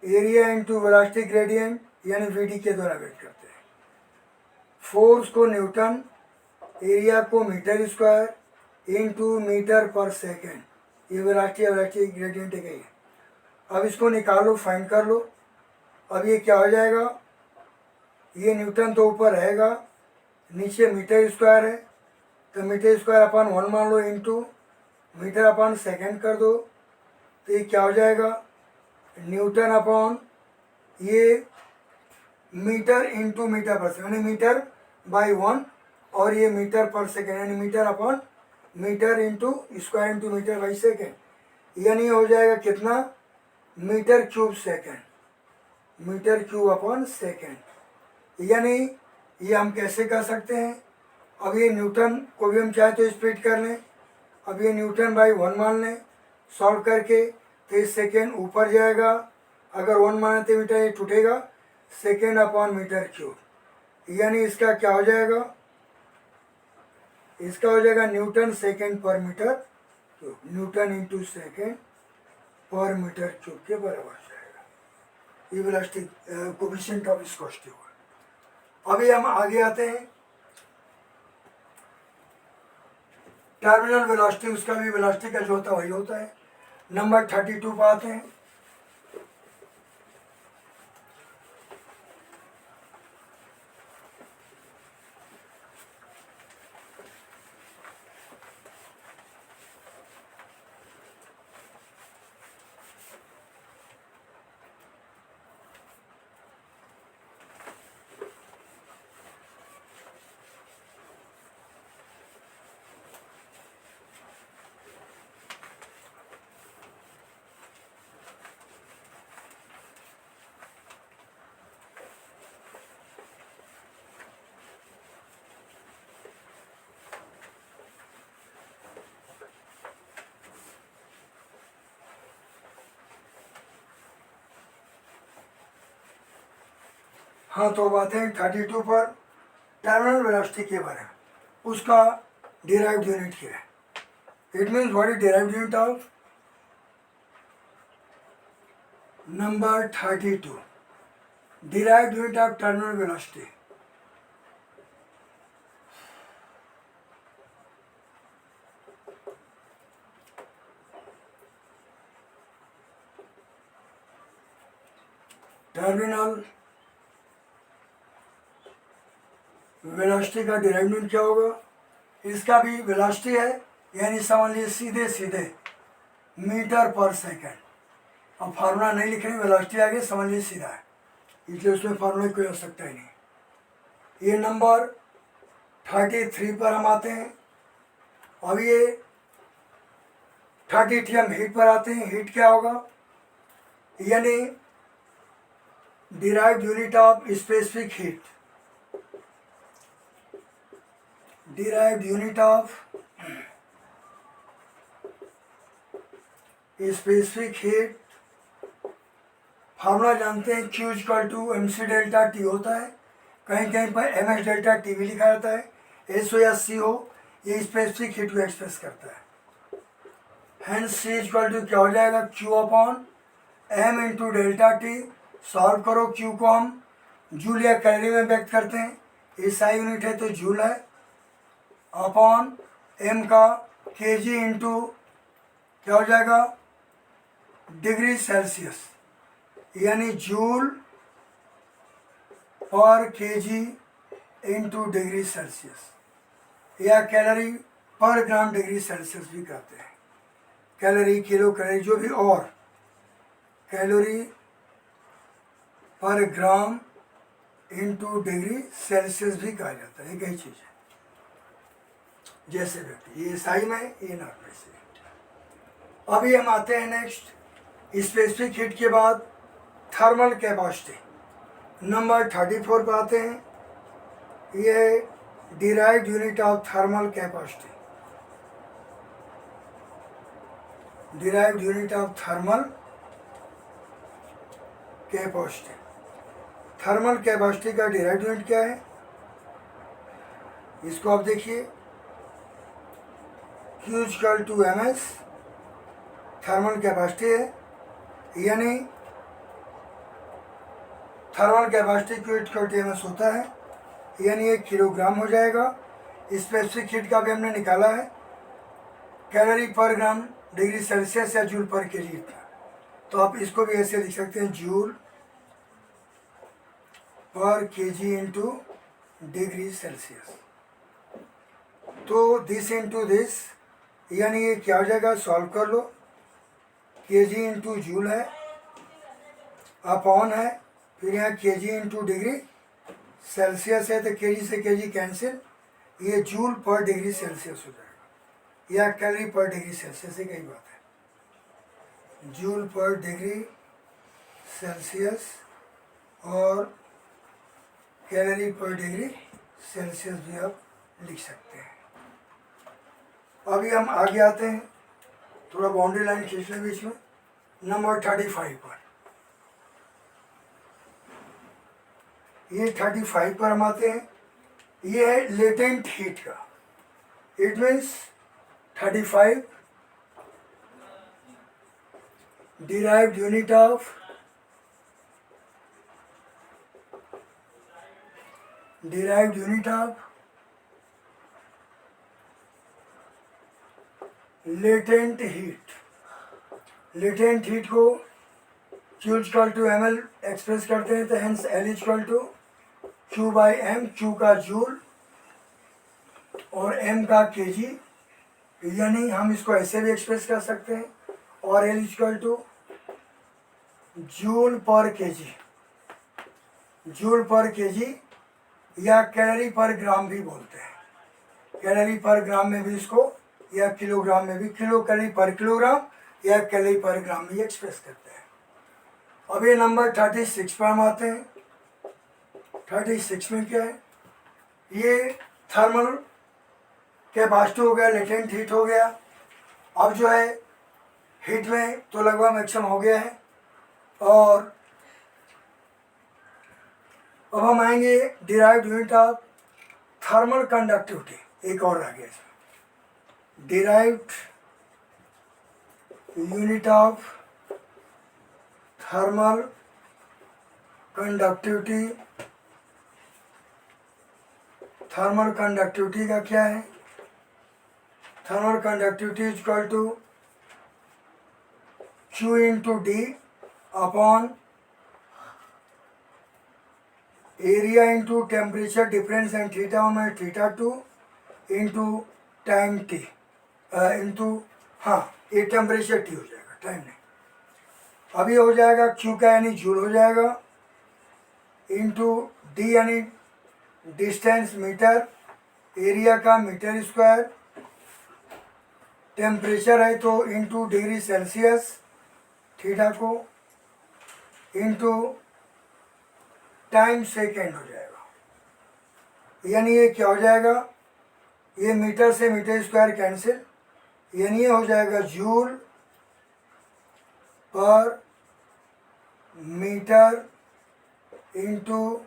area into velocity gradient यानी VD के द्वारा व्यक्त करते हैं। फोर्स को न्यूटन, एरिया को मीटर स्क्वायर इंटू मीटर पर सेकेंड, ये वेलोसिटी ग्रेडियंट एक ही है। अब इसको निकालो, फाइंड कर लो। अब ये क्या हो जाएगा? ये न्यूटन तो ऊपर रहेगा, नीचे मीटर स्क्वायर है, तो मीटर स्क्वायर अपॉन 1 मान लो, इंटू मीटर अपॉन सेकेंड कर दो, तो ये क्या हो जाएगा? न्यूटन अपॉन ये मीटर इंटू मीटर पर सेकेंड, यानी मीटर बाई 1, और ये मीटर पर सेकेंड, यानी metre upon metre into square into metre by second. यानी हो जाएगा कितना, metre cube second, metre cube upon second. यानी ये हम कैसे कर सकते हैं, अब ये न्यूटन को भी हम चाहे तो स्प्लिट कर लें। अब ये न्यूटन बाई 1 मान लें सॉल्व करके, तो ये सेकेंड ऊपर जाएगा, अगर 1 माने तो मीटर ये टूटेगा, सेकेंड अपॉन मीटर क्यूब। यानी इसका क्या हो जाएगा, इसका हो जाएगा न्यूटन सेकेंड पर metre cube, Newton into second पर मीटर क्यूब के बराबर जाएगा। ये वेलोसिटी कोएफिशिएंट ऑफ विस्कोसिटी हुआ। अभी हम आगे आते हैं, टर्मिनल वेलोसिटी, उसका भी वेलोसिटी का जो होता है वही होता है। नंबर 32 पर आते हैं। हाँ, तो बात है 32 पर टर्मिनल वेलोसिटी के बारे में, उसका डिराइव्ड यूनिट क्या है। It means what is derived unit of number 32, derived unit of terminal velocity. Terminal velocity का डिराइव्ड यूनिट क्या होगा, इसका भी वेलोसिटी है, यानी समझ लीजिए सीधे सीधे मीटर पर सेकेंड। अब फार्मूला नहीं लिख रहे, वेलोसिटी आगे समझ लीजिए सीधा है, इसलिए उसमें फार्मूला कोई हो सकता ही नहीं। ये नंबर 33 पर हम आते हैं। अब ये 33 हम हीट पर आते हैं। हीट क्या होगा, यानी derived unit of specific heat, derived unit of specific heat। Formula जानते हैं, Q equal to MC delta T होता है, कहीं कहीं पर MS डेल्टा T भी लिखा जाता है, S हो या C हो, ये स्पेसिफिक हीट को एक्सप्रेस करता है। हैंस C इक्वल टू क्या हो जाएगा, Q upon M into delta T। Solve करो, Q को हम जूल या कैलोरी में व्यक्त करते हैं, SI यूनिट है तो जूल है, अपॉन M का kg इंटू क्या हो जाएगा, डिग्री सेल्सियस, यानी जूल पर केजी इंटू डिग्री सेल्सियस, या कैलोरी पर ग्राम डिग्री सेल्सियस भी कहते हैं। कैलोरी, किलो कैलोरी जो भी, और कैलोरी पर ग्राम इंटू डिग्री सेल्सियस भी कहा जाता है। एक ही चीज़ है, जैसे व्यक्ति, ये साई में, ये नॉर्मल से। अभी हम आते हैं नेक्स्ट, स्पेसिफिक हीट के बाद थर्मल कैपेसिटी। नंबर 34 पर आते हैं। ये derived unit of thermal capacity, derived unit of thermal capacity. Thermal capacity का डिराइव्ड यूनिट क्या है, इसको आप देखिए, Q equal to MS thermal capacity है, यानी thermal capacity Q equal to MS होता है, यानी 1 किलोग्राम हो जाएगा। स्पेसिफिक हीट का भी हमने निकाला है, कैलोरी पर ग्राम डिग्री सेल्सियस या जूल पर केजी इतना। तो आप इसको भी ऐसे लिख सकते हैं, जूल पर केजी इंटू डिग्री सेल्सियस। तो दिस इंटू दिस, यानी ये क्या हो जाएगा, सॉल्व कर लो, केजी इंटू जूल है, अपॉन है, फिर यहाँ केजी इंटू डिग्री सेल्सियस है, तो केजी से केजी कैंसिल, ये जूल पर डिग्री सेल्सियस हो जाएगा, या कैलोरी पर डिग्री सेल्सियस, एक ही बात है। जूल पर डिग्री सेल्सियस और कैलोरी पर डिग्री सेल्सियस भी आप लिख सकते हैं। अभी हम आगे आते हैं, थोड़ा बाउंड्री लाइन खींच लें बीच में। नंबर 35 पर, ये 35 पर हम आते हैं। ये है लेटेंट हीट का। It means 35 derived unit of latent heat. Latent heat को Q equal to ml express करते हैं, तो hence L equal to Q by M, Q का जूल और M का kg, यानी हम इसको ऐसे भी एक्सप्रेस कर सकते हैं, और L इक्वल टू जूल पर केजी, जूल पर केजी या कैलोरी पर ग्राम भी बोलते हैं। कैलोरी पर ग्राम में भी इसको, या किलोग्राम में भी, किलो कैलोरी पर किलोग्राम या कैलोरी पर ग्राम में एक्सप्रेस करते हैं। अब ये नंबर 36 पर हम आते हैं। 36 में क्या है, ये थर्मल कैपेसिटी हो गया, लेटेंट हीट हो गया। अब जो है हीट में तो लगभग मैक्सिमम हो गया है, और अब हम आएंगे derived unit of thermal conductivity. एक और आ गया इसमें, derived unit of thermal conductivity. Thermal conductivity का क्या है, thermal conductivity is equal to Q into d upon area into temperature difference and theta one by theta two into time t into, हाँ ये टेम्परेचर टी हो जाएगा, time नहीं। अभी हो जाएगा Q का यानी जूल हो जाएगा, इंटू डी यानी डिस्टेंस मीटर, एरिया का मीटर स्क्वायर, टेम्परेचर है तो इंटू डिग्री सेल्सियस थीटा को, इंटू टाइम सेकेंड हो जाएगा। यानी ये क्या हो जाएगा, ये मीटर से मीटर स्क्वायर कैंसिल, यानी ये हो जाएगा जूल पर metre into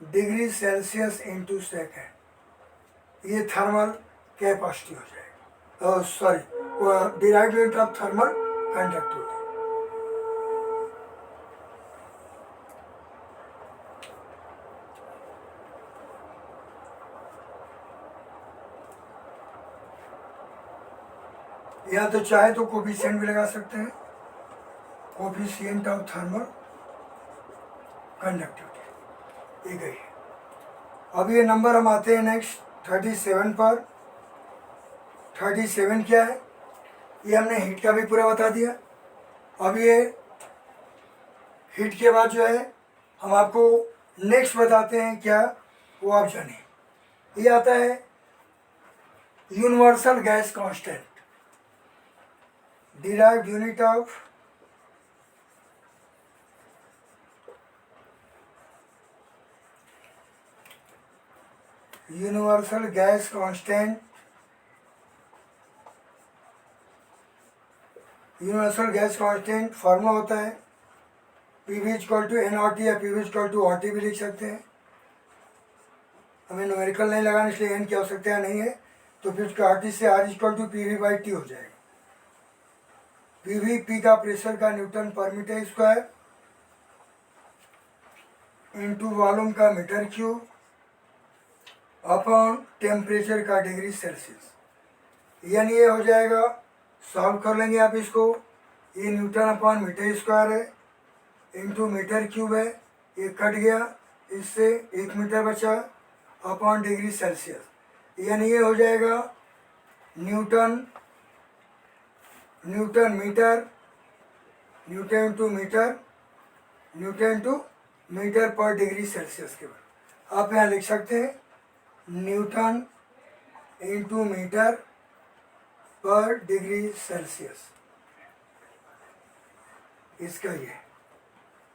degree Celsius into second. ये थर्मल कैपेसिटी हो जाएगा, sorry derived unit of thermal conductivity. या तो चाहे तो कोफिशिएंट भी लगा सकते हैं, कोफिशिएंट ऑफ थर्मल कंडक्टिविटी, ये गई है। अब ये नंबर हम आते हैं नेक्स्ट 37 पर। 37 क्या है, ये हमने हीट का भी पूरा बता दिया। अब ये हीट के बाद जो है हम आपको नेक्स्ट बताते हैं क्या, वो आप जानिए। ये आता है universal gas constant, derived unit of universal gas constant। Universal gas constant formula होता है PV इक्वल टू NRT या PV इक्वल टू RT भी लिख सकते हैं। हमें न्यूमेरिकल नहीं लगाना, इसलिए N की आवश्यकता नहीं है, तो फिर उसका RT से R equal to PV by T हो जाएगा। PV P का प्रेशर का न्यूटन पर मीटर स्क्वायर इंटू वॉल्यूम का मीटर क्यूब अपॉन टेम्परेचर का डिग्री सेल्सियस। यानी ये हो जाएगा, सॉल्व कर लेंगे आप इसको, ये न्यूटन अपॉन मीटर स्क्वायर है इंटू मीटर क्यूब है, ये कट गया, इससे 1 मीटर बचा अपॉन डिग्री सेल्सियस। यानी ये हो जाएगा Newton metre, Newton to metre पर डिग्री सेल्सियस के बाद आप यहाँ लिख सकते हैं न्यूटन इंटू मीटर पर डिग्री सेल्सियस। इसका ये।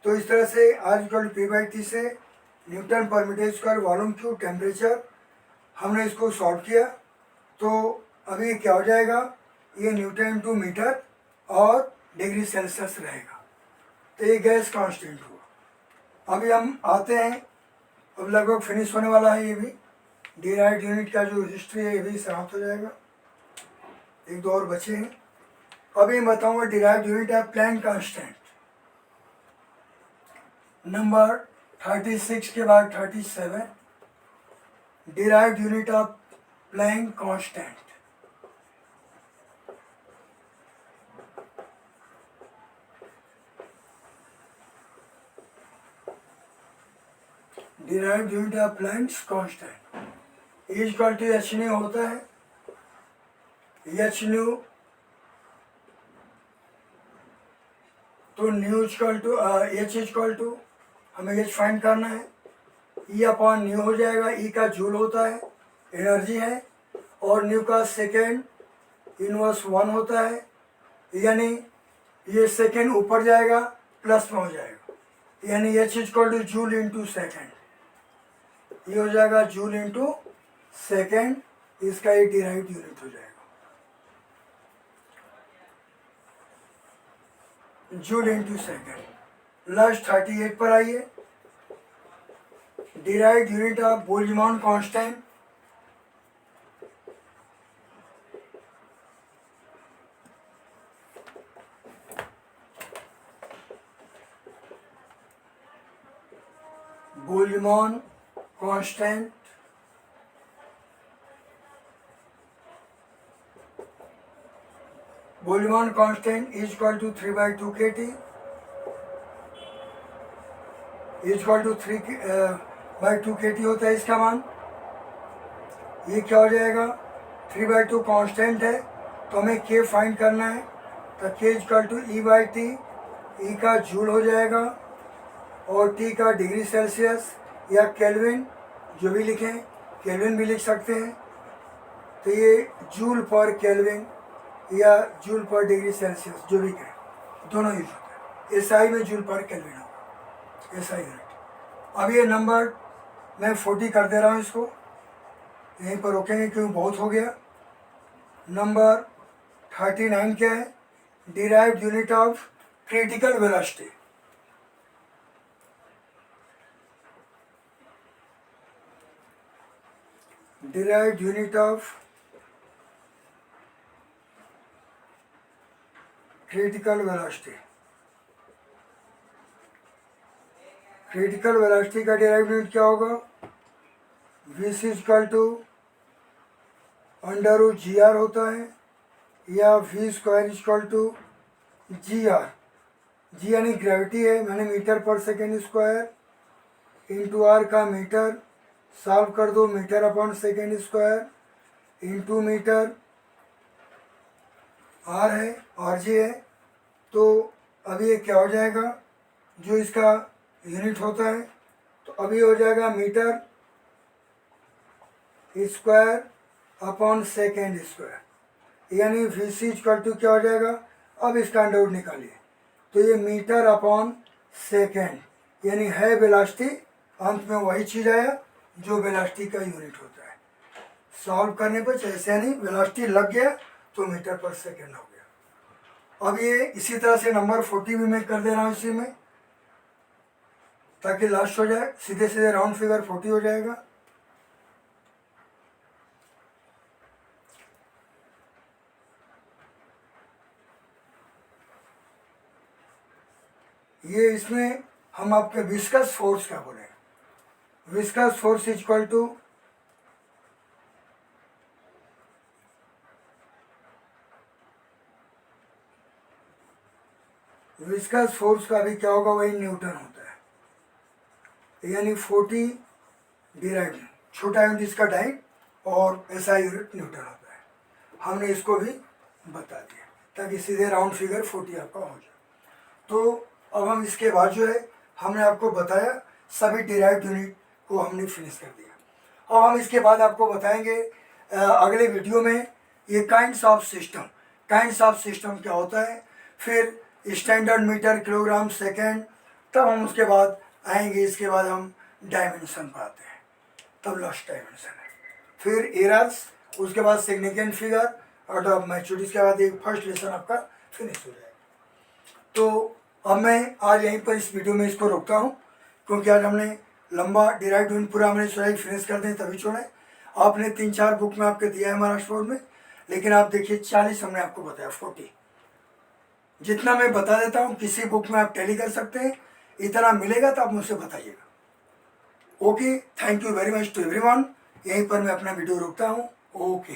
तो इस तरह से R इक्वल टू P/T से न्यूटन पर metre square volume Q temperature हमने इसको सॉल्व किया। तो अभी क्या हो जाएगा, ये न्यूटन इंटू मीटर और डिग्री सेल्सियस रहेगा। तो ये गैस कांस्टेंट हुआ। अभी हम आते हैं, अब लगभग फिनिश होने वाला है ये भी। डिराइव्ड यूनिट का जो हिस्ट्री है ये भी समाप्त हो जाएगा, एक दो और बचे हैं। अभी मैं बताऊंगा derived unit of Planck constant. Number 36 के बाद 37 derived unit of Planck constant. Derived unit of Planck constant is equal to h nu होता है। एच न्यू तो nu equal to h equal to, हमें एच फाइंड करना है। ई upon new हो जाएगा, ई का जूल होता है, एनर्जी है, और न्यू का सेकेंड इनवर्स 1 होता है, यानी ये सेकेंड ऊपर जाएगा प्लस में हो जाएगा, यानी H equal two joule into second. ये हो जाएगा जूल इंटू सेकेंड, इसका ये डिराइव्ड यूनिट हो जाएगा जूल इंटू सेकेंड। लास्ट 38 पर आइए। Derived unit of Boltzmann constant. Boltzmann constant Boltzmann constant is equal to 3/2 kT is equal to 3/2 kT होता है इसका मान। ये क्या हो जाएगा, 3/2 कांस्टेंट है तो हमें K फाइंड करना है। तो K is equal to E/T, E का जूल हो जाएगा और T का डिग्री सेल्सियस या केल्विन, जो भी लिखें, केल्विन भी लिख सकते हैं। तो ये जूल पर केल्विन या जूल पर डिग्री सेल्सियस, जो भी कहें, दोनों यूज होते हैं। SI में जूल पर केल्विन होगा, SI यूनिट। अब ये नंबर मैं 40 कर दे रहा हूँ, इसको यहीं पर रोकेंगे क्योंकि बहुत हो गया। नंबर 39 क्या है, derived unit of critical velocity. Derived unit of critical velocity. Critical velocity का डिराइव्ड यूनिट क्या होगा, Vc इक्वल टू √GR होता है, या V² equal to GR। G यानी ग्रेविटी है, मैंने मीटर पर सेकेंड स्क्वायर, इंटू R का मीटर, सॉल्व कर दो, metre upon second square into metre, R है और G है। तो अभी ये क्या हो जाएगा, जो इसका यूनिट होता है, तो अभी हो जाएगा metre square upon second square, यानी Vc इक्वल टू क्या हो जाएगा, अब इसका अंडर रूट निकालिए। तो ये मीटर अपॉन सेकेंड, यानी है वेलोसिटी, अंत में वही चीज़ आया जो वेलोसिटी का यूनिट होता है। सॉल्व करने पर जैसे नहीं वेलोसिटी लग गया तो मीटर पर सेकेंड हो गया। अब ये इसी तरह से नंबर 40 भी मैं कर दे रहा हूँ इसी में, ताकि लास्ट हो जाए, सीधे सीधे राउंड फिगर 40 हो जाएगा। ये इसमें हम आपके विस्कस फोर्स क्या बोले, viscous force equal to viscous force का भी क्या होगा, वही न्यूटन होता है, यानी 40 डिराइव्ड, छोटा यूनिट इसका डाइन और SI यूनिट न्यूटन होता है। हमने इसको भी बता दिया ताकि सीधे राउंड फिगर 40 आपका हो जाए। तो अब हम इसके बाद जो है, हमने आपको बताया सभी डिराइव्ड यूनिट को हमने फिनिश कर दिया। अब हम इसके बाद आपको बताएंगे अगले वीडियो में ये काइंड्स ऑफ सिस्टम क्या होता है, फिर स्टैंडर्ड मीटर, किलोग्राम, सेकेंड, तब हम उसके बाद आएंगे। इसके बाद हम डायमेंशन पर आते हैं, तब लास्ट डायमेंशन है। फिर एरर्स, उसके बाद significant figure, order of maturity, के बाद एक फर्स्ट लेसन आपका फिनिश हो जाएगा। तो अब मैं आज यहीं पर इस वीडियो में इसको रोकता हूँ, क्योंकि आज हमने लंबा डिराइव यूनिट पूरा हमने सोचा फिनिश कर दें तभी छोड़ें। आपने 3-4 बुक में आपके दिया है महाराष्ट्र बोर्ड में, लेकिन आप देखिए 40 हमने आपको बताया, 40 जितना मैं बता देता हूँ किसी बुक में आप टैली कर सकते हैं। इतना मिलेगा तो आप मुझसे बताइएगा। Okay, thank you very much to everyone. यहीं पर मैं अपना वीडियो रोकता हूँ। ओके।